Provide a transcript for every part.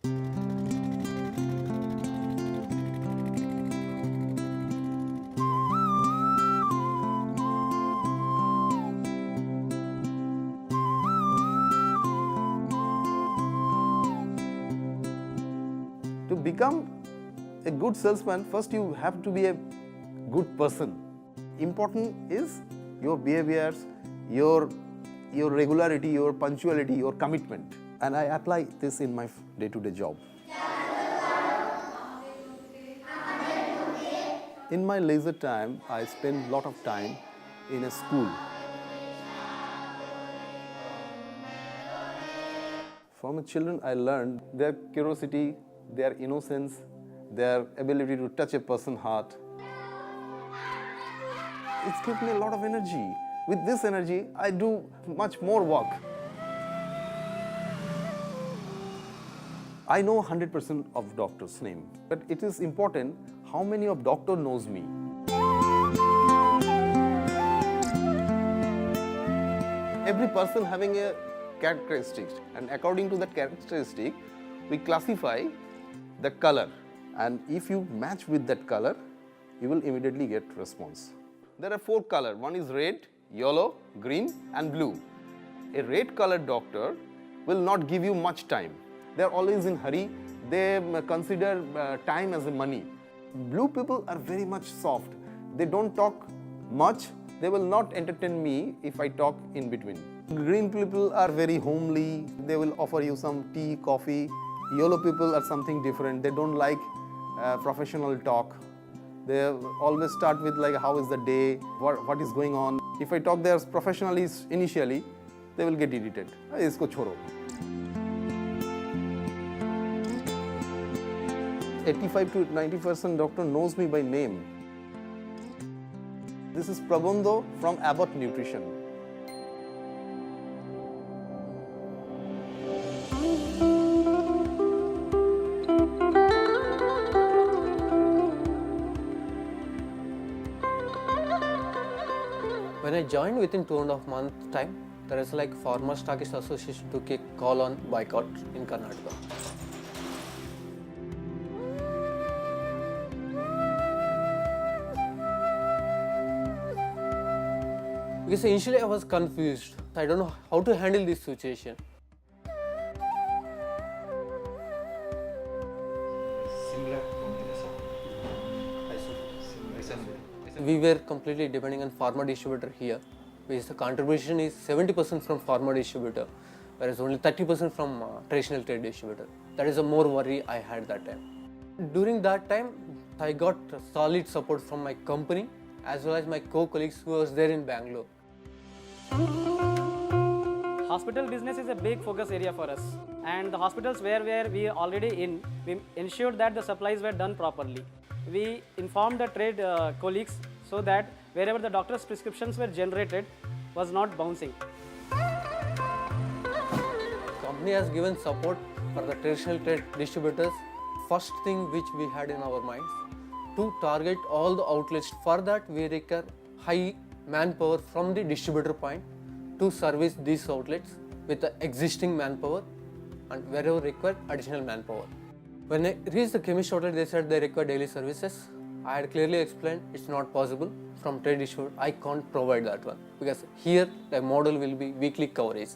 To become a good salesman, first you have to be a good person. Important is your behaviors, your regularity, your punctuality, your commitment. And I apply this in my day-to-day job. In my leisure time, I spend a lot of time in a school. From the children, I learned their curiosity, their innocence, their ability to touch a person's heart. It's given me a lot of energy. With this energy, I do much more work. I know 100% of doctor's name, but it is important how many of doctor knows me. Every person having a characteristic, and according to that characteristic, we classify the color, and if you match with that color, you will immediately get response. There are 4 colors. One is red, yellow, green and blue. A red colored doctor will not give you much time. They are always in hurry. They consider time as a money. Blue people are very much soft. They don't talk much. They will not entertain me if I talk in between. Green people are very homely. They will offer you some tea, coffee. Yellow people are something different. They don't like professional talk. They always start with like, how is the day, what is going on. If I talk there professionally initially, they will get irritated. Isko chhoro. 85 to 90% doctor knows me by name. This is Prabandho from Abbott Nutrition. When I joined within 2.5 months time, there is like Pharma Stockist Association took a call on boycott in Karnataka. Because initially I was confused. I don't know how to handle this situation. We were completely depending on pharma distributor here, because the contribution is 70% from pharma distributor, whereas only 30% from traditional trade distributor. That is a more worry I had that time. During that time, I got solid support from my company as well as my co-colleagues who was there in Bangalore. Hospital business is a big focus area for us, and the hospitals where we are already in, we ensured that the supplies were done properly. We informed the trade colleagues so that wherever the doctor's prescriptions were generated was not bouncing. Company has given support for the traditional trade distributors. First thing which we had in our minds, to target all the outlets. For that we require high manpower from the distributor point to service these outlets with the existing manpower, and wherever required additional manpower. When I reached the chemist outlet, they said they require daily services. I had clearly explained it's not possible. From trade distributor, I can't provide that one, because here the model will be weekly coverage.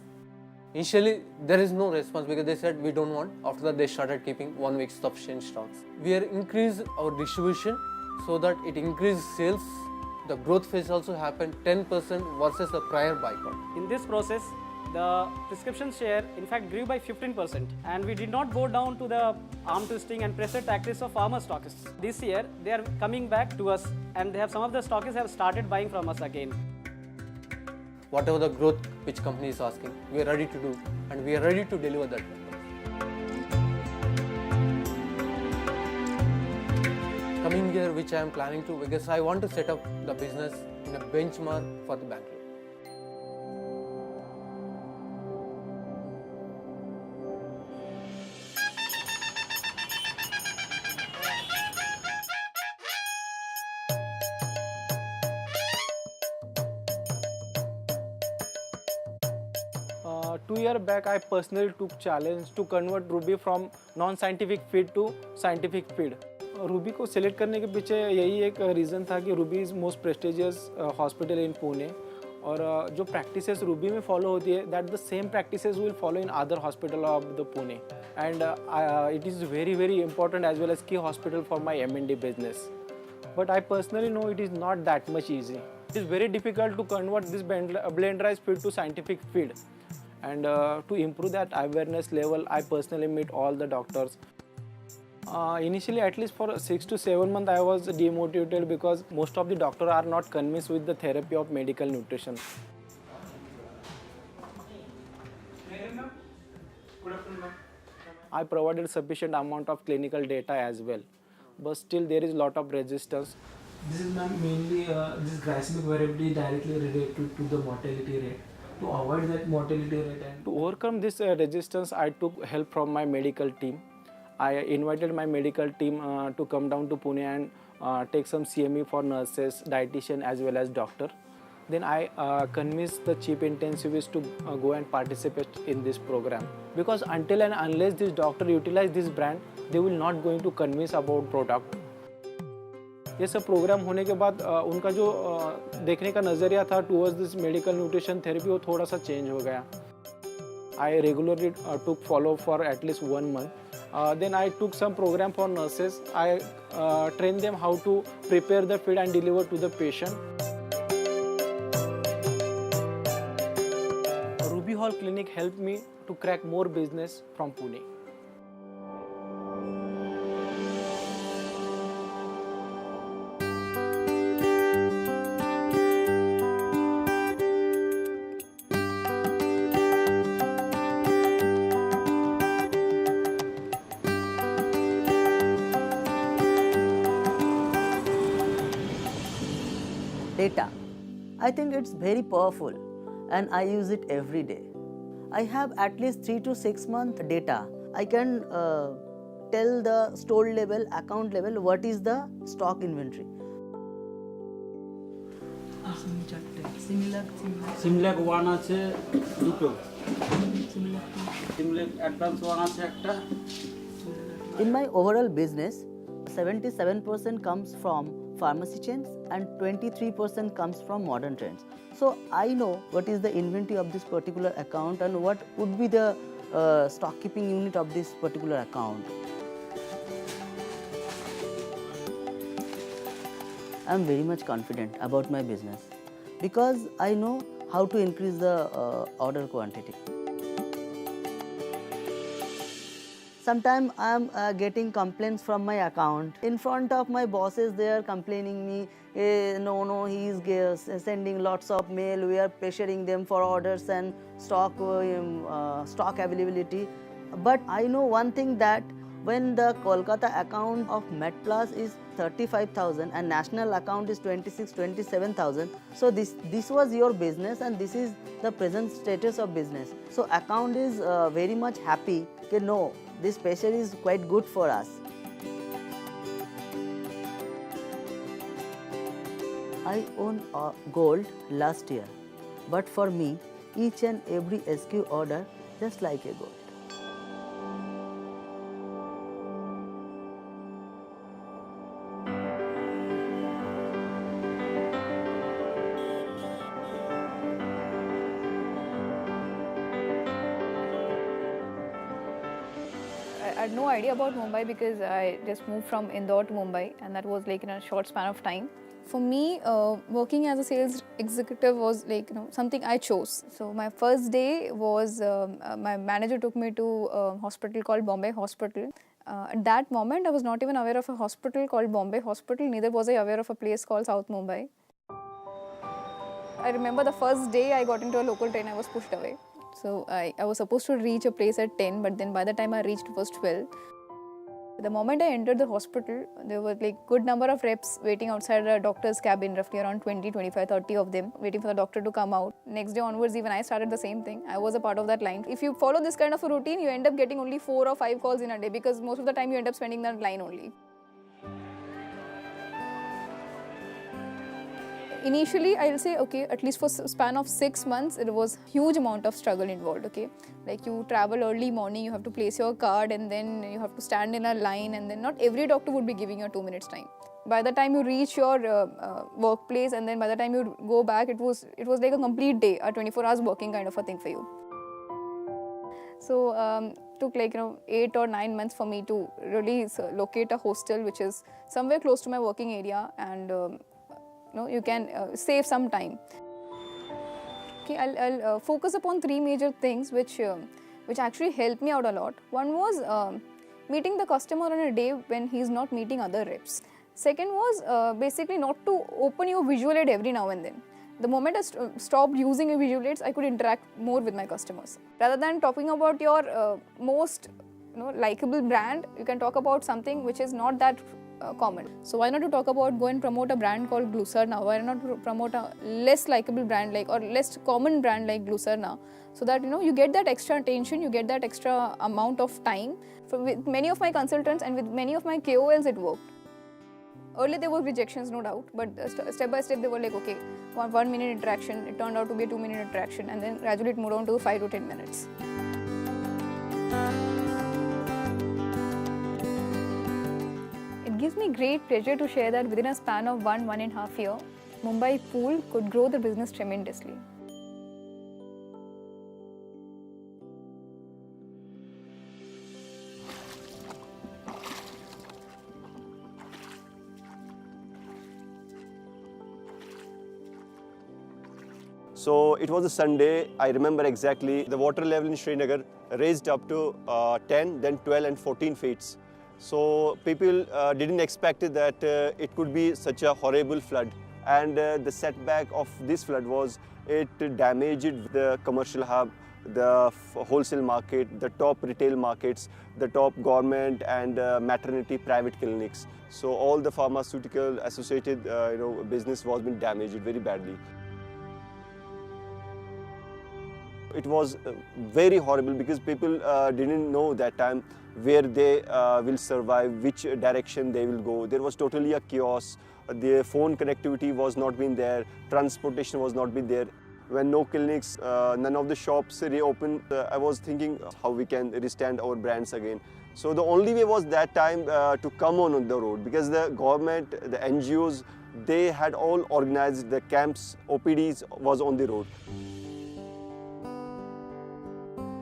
Initially there is no response because they said we don't want. After that they started keeping 1 week sufficient stocks. We are increased our distribution so that it increases sales. The growth phase also happened 10% versus the prior boycott. In this process, the prescription share in fact grew by 15%, and we did not go down to the arm twisting and pressure tactics of pharma stockists. This year they are coming back to us, and they have some of the stockists have started buying from us again. Whatever the growth which company is asking, we are ready to do, and we are ready to deliver that. Coming here, which I am planning to, because I want to set up the business in a benchmark for the Bangalore. Two years back, I personally took challenge to convert Ruby from non scientific feed to scientific feed. Ruby को select करने के पीछे यही एक reason था कि Ruby is most prestigious hospital in Pune, और जो प्रैक्टिसेस रूबी में फॉलो होती है that the same practices will follow in other hospital of the Pune, and it is very very important as well as key hospital for my M&D business. But I personally know it is not that much easy. It is very difficult to convert this blenderized feed to scientific feed. And to improve that awareness level, I personally meet all the doctors. Initially, at least for 6 to 7 months, I was demotivated because most of the doctors are not convinced with the therapy of medical nutrition. I provided sufficient amount of clinical data as well, but still there is lot of resistance. This is mainly this glycemic variability directly related to the mortality rate. To avoid that mortality rate and To overcome this resistance, I took help from my medical team. I invited my medical team to come down to Pune and take some CME for nurses, dietitian as well as doctor. Then I convinced the chief intensivist to go and participate in this program, because until and unless this doctor utilize this brand, they will not going to convince about product. ये सब programme होने के बाद उनका जो देखने का नज़रिया था towards this medical nutrition therapy वो थोड़ा सा चेंज हो गया. I regularly took follow for at least 1 month. Then I took some program for nurses. I trained them how to prepare the feed and deliver to the patient. Ruby Hall Clinic helped me to crack more business from Pune. Data. I think it's very powerful and I use it every day. I have at least 3 to 6 month data. I can tell the store level, account level, what is the stock inventory. Similac one আছে দুটো, সিমলেক advance one আছে একটা। In my overall business, 77% comes from pharmacy chains and 23% comes from modern trends. So I know what is the inventory of this particular account and what would be the stock keeping unit of this particular account. I am very much confident about my business because I know how to increase the order quantity. Sometimes I am getting complaints from my account. In front of my bosses, they are complaining me, no, he is sending lots of mail, we are pressuring them for orders and stock availability. But I know one thing, that when the Kolkata account of MedPlus is 35,000 and national account is 26-27,000, so this was your business and this is the present status of business. So account is very much happy, okay, no, this pressure is quite good for us. I own gold last year, but for me, each and every SQ order just like a gold. I had no idea about Mumbai because I just moved from Indore to Mumbai, and that was like in a short span of time. For me, working as a sales executive was like something I chose. So my first day was my manager took me to a hospital called Bombay Hospital. At that moment, I was not even aware of a hospital called Bombay Hospital. Neither was I aware of a place called South Mumbai. I remember the first day I got into a local train, I was pushed away. So I was supposed to reach a place at 10, but then by the time I reached it was 12. The moment I entered the hospital, there were like good number of reps waiting outside a doctor's cabin, roughly around 20, 25, 30 of them, waiting for the doctor to come out. Next day onwards, even I started the same thing. I was a part of that line. If you follow this kind of a routine, you end up getting only 4 or 5 calls in a day, because most of the time you end up spending that line only. initially I'll say, okay, at least for span of 6 months, it was huge amount of struggle involved, okay. Like you travel early morning, you have to place your card and then you have to stand in a line, and then not every doctor would be giving you 2 minutes time. By the time you reach your workplace and then by the time you go back, it was like a complete day, a 24 hours working kind of a thing for you. So took like 8 or 9 months for me to really locate a hostel which is somewhere close to my working area, and you can save some time. Okay, I'll focus upon 3 major things which actually helped me out a lot. One was meeting the customer on a day when he's not meeting other reps. Second was basically not to open your visual aid every now and then. The moment I stopped using a visual aids, I could interact more with my customers. Rather than talking about your most likable brand, you can talk about something which is not that common. So why not to talk about go and promote a brand called Glucerna? Why not to promote a less likable brand or less common brand like Glucerna? So that you get that extra attention, you get that extra amount of time. With many of my consultants and with many of my KOLs, it worked. Earlier there were rejections, no doubt, but step by step they were like, okay, 1 minute interaction, it turned out to be a 2 minute interaction, and then gradually it moved on to 5 to 10 minutes. It gives me great pleasure to share that within a span of 1.5 years, Mumbai Pool could grow the business tremendously. So it was a Sunday. I remember exactly the water level in Srinagar raised up to 10, then 12 and 14 feet. So people didn't expect that it could be such a horrible flood. And the setback of this flood was it damaged the commercial hub, the wholesale market, the top retail markets, the top government and maternity private clinics. So all the pharmaceutical associated business was being damaged very badly. It was very horrible because people didn't know that time where they will survive, which direction they will go. There was totally a chaos. The phone connectivity was not been there, transportation was not been there. When no clinics, none of the shops reopened, I was thinking how we can restand our brands again. So the only way was that time to come on the road, because the government, the NGOs, they had all organized the camps, OPDs was on the road.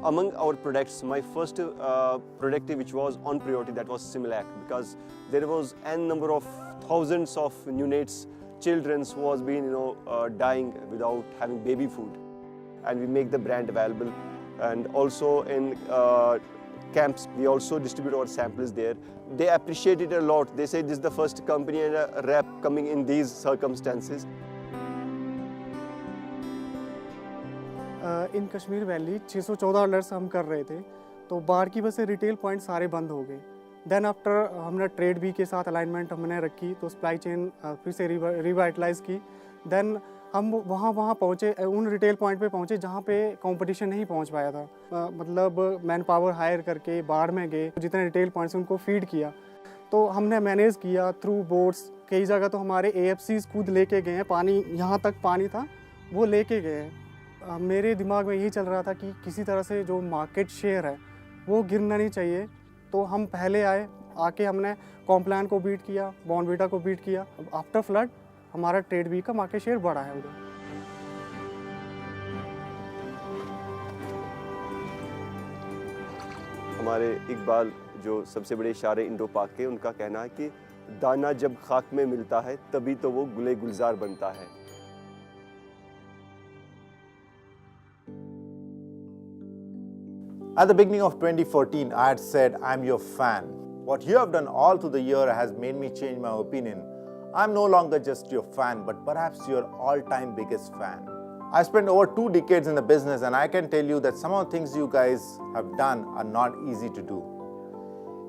Among our products, my first product which was on priority, that was Similac, because there was n number of thousands of neonates, children who was being dying without having baby food, and we make the brand available. And also in camps, we also distribute our samples there. They appreciate it a lot. They say this is the first company and a rep coming in these circumstances. In Kashmir valley 614 alerts हम कर रहे थे, तो बाढ़ की वजह से retail point सारे बंद हो गए. देन आफ्टर हमने ट्रेड बी के साथ अलाइनमेंट हमने रखी, तो सप्लाई चेन फिर से रिवाइटलाइज की. देन हम वहाँ पहुँचे, उन रिटेल पॉइंट पे पहुँचे जहाँ पे कंपटीशन नहीं पहुँच पाया था. मतलब मैन पावर हायर करके बाढ़ में गए, जितने रिटेल पॉइंट्स उनको फीड किया. तो हमने मैनेज किया थ्रू बोट्स. कई जगह तो हमारे AFCs खुद लेके गए हैं, पानी यहाँ तक पानी था वो लेके गए हैं. मेरे दिमाग में यही चल रहा था कि किसी तरह से जो मार्केट शेयर है वो गिरना नहीं चाहिए. तो हम पहले आके हमने कॉम्प्लान को बीट किया, बॉर्नवीटा को बीट किया. आफ्टर फ्लड हमारा ट्रेड बी का मार्केट शेयर बढ़ा है उधर. हमारे इकबाल जो सबसे बड़े इशारे इंडो पाक के, उनका कहना है कि दाना जब खाक में मिलता है तभी तो वो गुले गुलजार बनता है. At the beginning of 2014, I had said, I'm your fan. What you have done all through the year has made me change my opinion. I'm no longer just your fan, but perhaps your all-time biggest fan. I spent over 2 decades in the business, and I can tell you that some of the things you guys have done are not easy to do.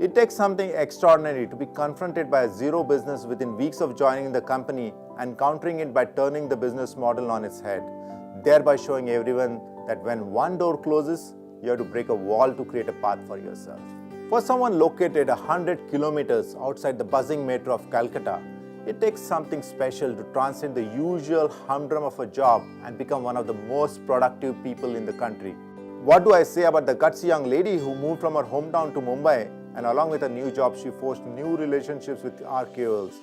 It takes something extraordinary to be confronted by a zero business within weeks of joining the company and countering it by turning the business model on its head, thereby showing everyone that when one door closes, you have to break a wall to create a path for yourself. For someone located 100 kilometers outside the buzzing metro of Calcutta, It takes something special to transcend the usual humdrum of a job and become one of the most productive people in the country. What do I say about the gutsy young lady who moved from her hometown to Mumbai, and along with her new job she forged new relationships with RKOLs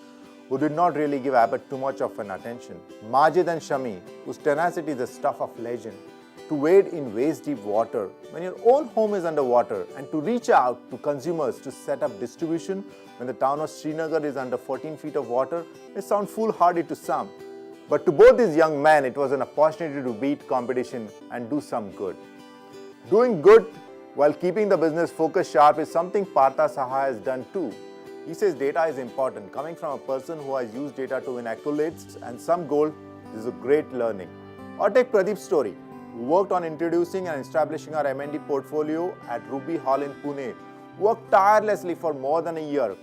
who did not really give Abbott too much of an attention. Majid and Shami, whose tenacity is the stuff of legend, to wade in waist-deep water when your own home is underwater, and to reach out to consumers to set up distribution when the town of Srinagar is under 14 feet of water may sound foolhardy to some. But to both these young men, it was an opportunity to beat competition and do some good. Doing good while keeping the business focus sharp is something Partha Saha has done too. He says data is important. Coming from a person who has used data to win accolades and some gold, this is a great learning. Or take Pradeep's story, who worked on introducing and establishing our M&D portfolio at Ruby Hall in Pune, worked tirelessly for more than a year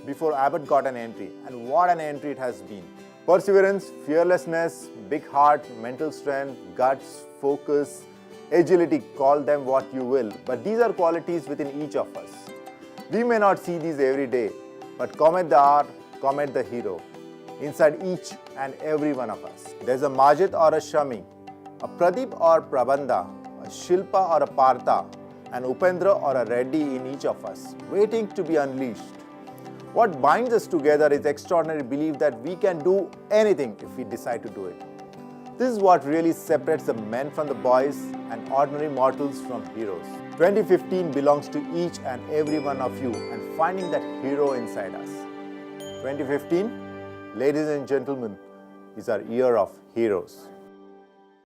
before Abbott got an entry, and what an entry it has been. Perseverance, fearlessness, big heart, mental strength, guts, focus, agility, call them what you will, but these are qualities within each of us. We may not see these every day, but comment the R, comment the hero inside each and every one of us. There's a Majid or a Shami, a Pradeep or Prabandha, a Shilpa or a Partha, an Upendra or a Reddy in each of us, waiting to be unleashed. What binds us together is extraordinary belief that we can do anything if we decide to do it. This is what really separates the men from the boys and ordinary mortals from heroes. 2015 belongs to each and every one of you and finding that hero inside us. 2015, ladies and gentlemen, is our year of heroes.